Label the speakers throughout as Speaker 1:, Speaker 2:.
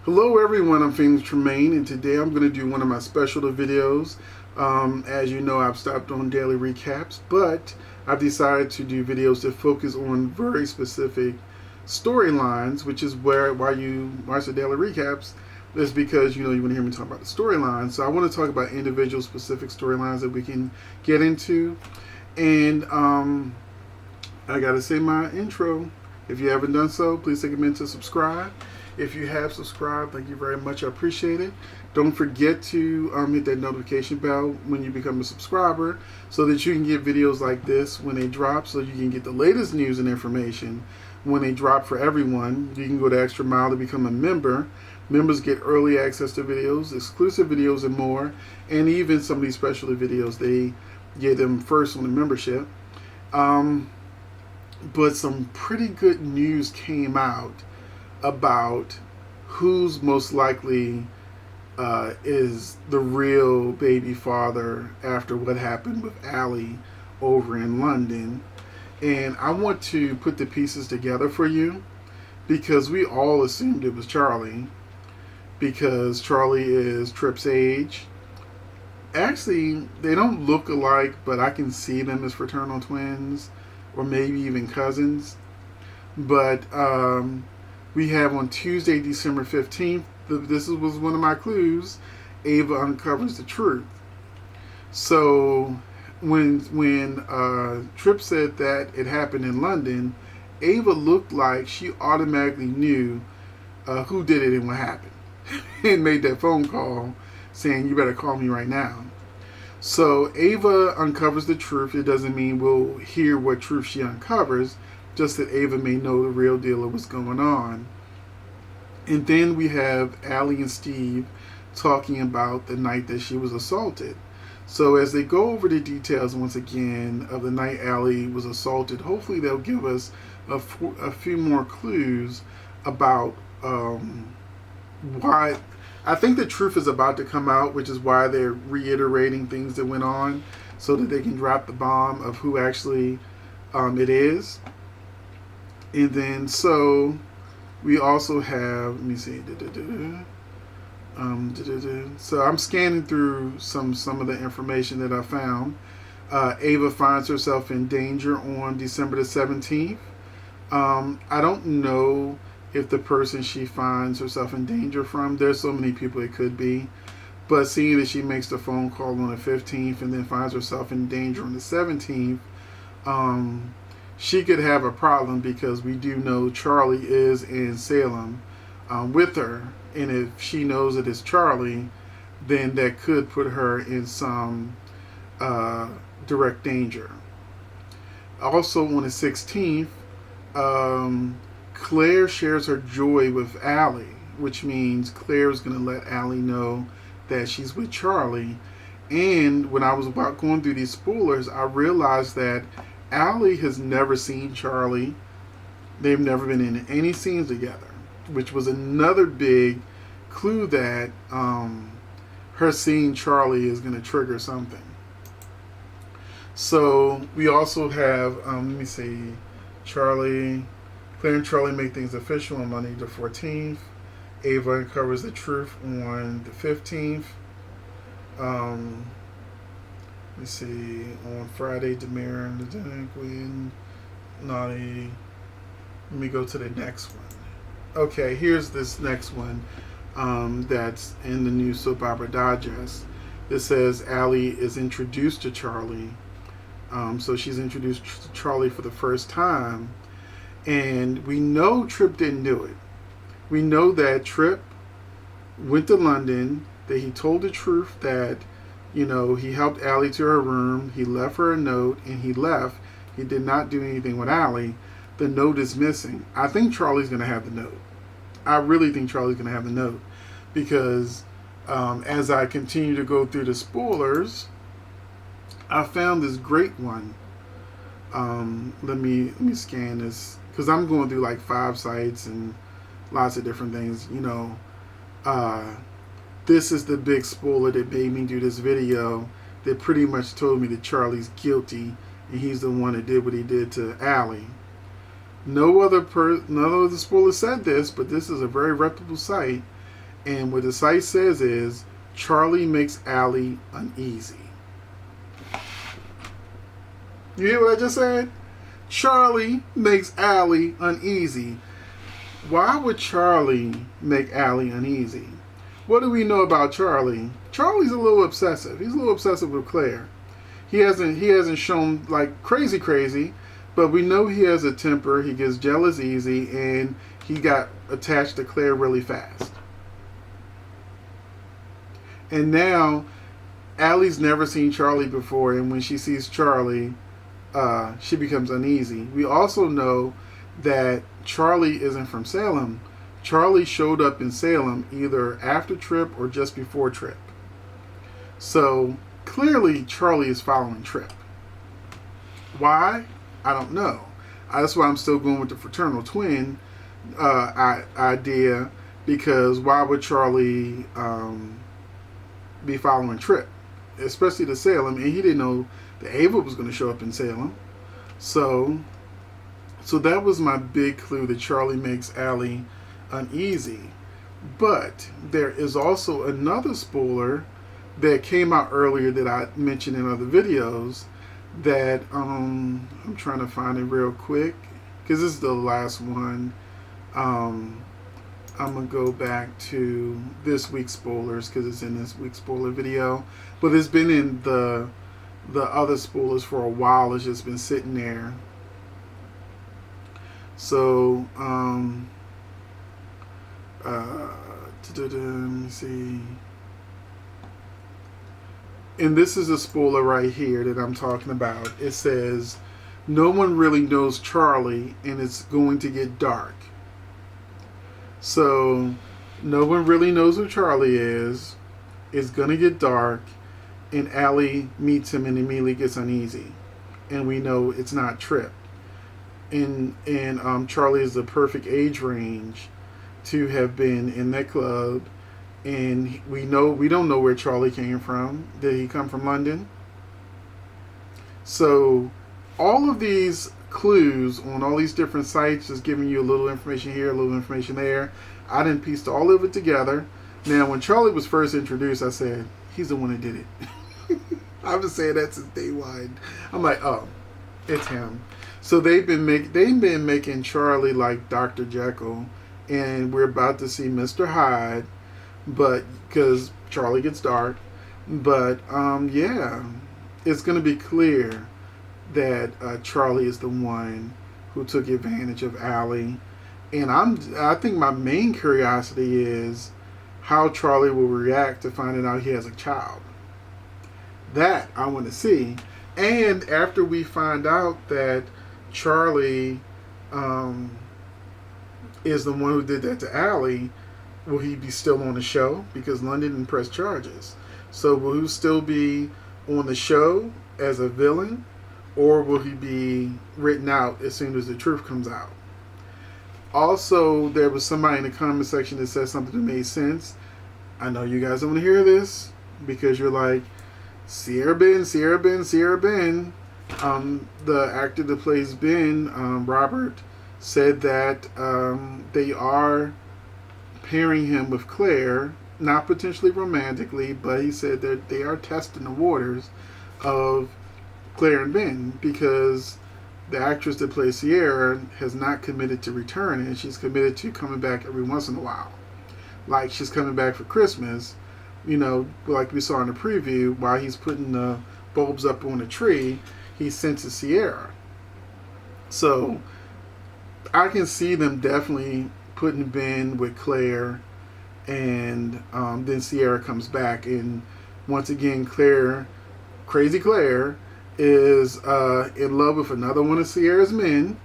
Speaker 1: Hello everyone, I'm Phoenix Tremayne, and today I'm going to do one of my special videos. As you know, I've stopped on daily recaps, but I've decided to do videos that focus on very specific storylines, which is why you watch the daily recaps, is because you want to hear me talk about the storylines. So I want to talk about individual specific storylines that we can get into. And I got to say my intro. If you haven't done so, please take a minute to subscribe. If you have subscribed, thank you very much. I appreciate it. Don't forget to hit that notification bell when you become a subscriber so that you can get videos like this when they drop, so you can get the latest news and information when they drop for everyone. You can go to Extra Mile to become a member. Members get early access to videos, exclusive videos, and more. And even some of these specialty videos, they get them first on the membership. But some pretty good news came out about who's most likely is the real baby father after what happened with Allie over in London. And I want to put the pieces together for you because we all assumed it was Charlie, because Charlie is Tripp's age. Actually, they don't look alike, but I can see them as fraternal twins or maybe even cousins. But we have on Tuesday, December 15th, this was one of my clues, Ava uncovers the truth. So when Tripp said that it happened in London, Ava looked like she automatically knew who did it and what happened and made that phone call saying, "You better call me right now." So Ava uncovers the truth. It doesn't mean we'll hear what truth she uncovers, just that Ava may know the real deal of what's going on. And then we have Allie and Steve talking about the night that she was assaulted. So as they go over the details once again of the night Allie was assaulted, hopefully they'll give us a few more clues about why. I think the truth is about to come out, which is why they're reiterating things that went on so that they can drop the bomb of who actually it is. And then, so we also have, let me see, so I'm scanning through some of the information that I found. Ava finds herself in danger on December the 17th. I don't know if the person she finds herself in danger from, there's so many people it could be, but seeing that she makes the phone call on the 15th and then finds herself in danger on the 17th, she could have a problem because we do know Charlie is in Salem with her. And if she knows that it's Charlie, then that could put her in some direct danger. Also on the 16th, Claire shares her joy with Allie, which means Claire is going to let Allie know that she's with Charlie. And when I was about going through these spoilers, I realized that Allie has never seen Charlie. They've never been in any scenes together, which was another big clue that her seeing Charlie is going to trigger something. So we also have, let me see, Claire and Charlie make things official on Monday the 14th. Ava uncovers the truth on the 15th. Let's see, on Friday, Demir and the Queen, Naughty. Let me go to the next one. Okay, here's this next one that's in the new soap opera digest. It says Allie is introduced to Charlie. So she's introduced to Charlie for the first time. And we know Tripp didn't do it. We know that Tripp went to London, that he told the truth that, he helped Allie to her room, he left her a note, and he left. He did not do anything with Allie. The note is missing. I think Charlie's going to have the note. I really think Charlie's going to have the note. Because as I continue to go through the spoilers, I found this great one. Let me scan this, because I'm going through like 5 sites and lots of different things. This is the big spoiler that made me do this video, that pretty much told me that Charlie's guilty and he's the one that did what he did to Allie. None of the spoilers said this, but this is a very reputable site. And what the site says is Charlie makes Allie uneasy. You hear what I just said? Charlie makes Allie uneasy. Why would Charlie make Allie uneasy? What do we know about Charlie? Charlie's a little obsessive. He's a little obsessive with Claire. He hasn't shown like crazy, but we know he has a temper. He gets jealous easy, and he got attached to Claire really fast. And now, Allie's never seen Charlie before, and when she sees Charlie, she becomes uneasy. We also know that Charlie isn't from Salem. Charlie showed up in Salem either after Trip or just before Trip. So clearly Charlie is following Trip. Why? I don't know. That's why I'm still going with the fraternal twin idea, because why would Charlie be following Trip, especially to Salem? And he didn't know that Ava was going to show up in Salem. So that was my big clue that Charlie makes Allie uneasy. But there is also another spoiler that came out earlier that I mentioned in other videos that I'm trying to find it real quick because this is the last one. I'm gonna go back to this week's spoilers because it's in this week's spoiler video, but it's been in the other spoilers for a while. It's just been sitting there. So let me see. And this is a spoiler right here that I'm talking about. It says, no one really knows Charlie and it's going to get dark. So, no one really knows who Charlie is. It's going to get dark. And Allie meets him and immediately gets uneasy. And we know it's not Trip. And Charlie is the perfect age range to have been in that club. And we don't know where Charlie came from. Did he come from London? So all of these clues on all these different sites, just giving you a little information here, a little information there. I didn't piece all of it together. Now, when Charlie was first introduced, I said, he's the one that did it. I've been saying that since day one. I'm like, oh, it's him. So they've been making Charlie like Dr. Jekyll, and we're about to see Mr. Hyde. But because Charlie gets dark, but yeah, it's going to be clear that Charlie is the one who took advantage of Allie, and I think my main curiosity is how Charlie will react to finding out he has a child. That I want to see, and after we find out that Charlie is the one who did that to Allie, will he be still on the show? Because London didn't press charges. So will he still be on the show as a villain? Or will he be written out as soon as the truth comes out? Also, there was somebody in the comment section that said something that made sense. I know you guys don't want to hear this because you're like, Sierra Ben. The actor that plays Ben, Robert, said that they are pairing him with Claire, not potentially romantically, but he said that they are testing the waters of Claire and Ben because the actress that plays Sierra has not committed to returning. She's committed to coming back every once in a while. Like she's coming back for Christmas, like we saw in the preview, while he's putting the bulbs up on the tree, he senses Sierra. So I can see them definitely putting Ben with Claire, and then Sierra comes back, and once again crazy Claire is in love with another one of Sierra's men,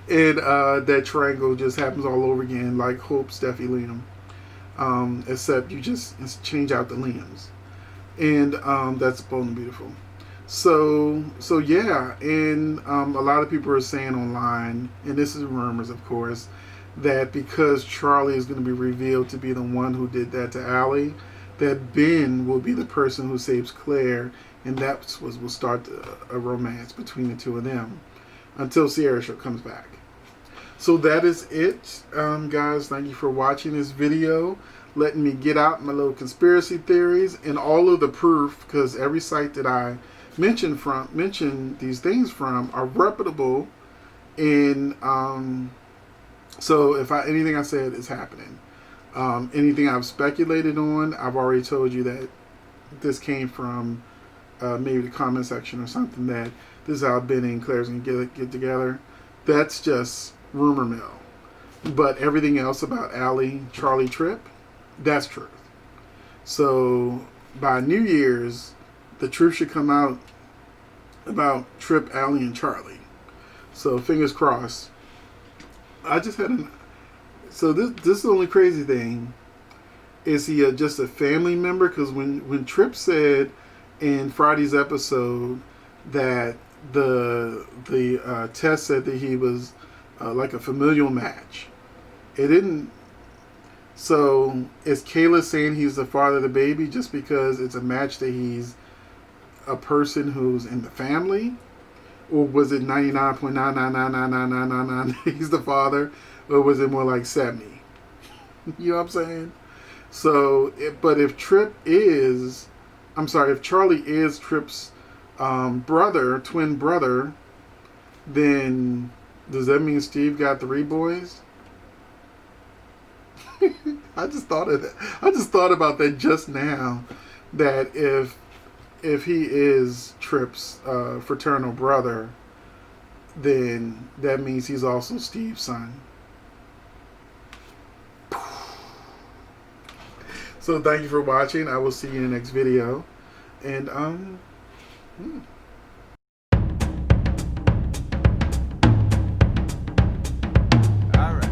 Speaker 1: and that triangle just happens all over again, like Hope, Steffi, Liam, except you just change out the Liams, and that's bold and beautiful. So yeah, and a lot of people are saying online, and this is rumors, of course, that because Charlie is going to be revealed to be the one who did that to Allie, that Ben will be the person who saves Claire, and that's what will start a romance between the two of them until Sierra comes back. So that is it, guys. Thank you for watching this video, letting me get out my little conspiracy theories and all of the proof, because every site that I mention these things from are reputable. And so if anything I said is happening, anything I've speculated on, I've already told you that this came from maybe the comment section or something, that this is how Ben and Claire's gonna get together. That's just rumor mill. But everything else about Allie, Charlie, Trip, that's truth. So by New Year's, the truth should come out about Trip, Allie, and Charlie. So fingers crossed. I just had so this is the only crazy thing. Is he just a family member? Because when Trip said in Friday's episode that the test said that he was like a familial match, it didn't. So is Kayla saying he's the father of the baby just because it's a match that he's a person who's in the family? Or was it 99.9999999 he's the father? Or was it more like 70? You know what I'm saying? So, but if Charlie is Trip's twin brother, then does that mean Steve got 3 boys? I just thought of that. I just thought about that just now. That if he is Trip's fraternal brother, then that means he's also Steve's son. So thank you for watching. I will see you in the next video. And
Speaker 2: All right.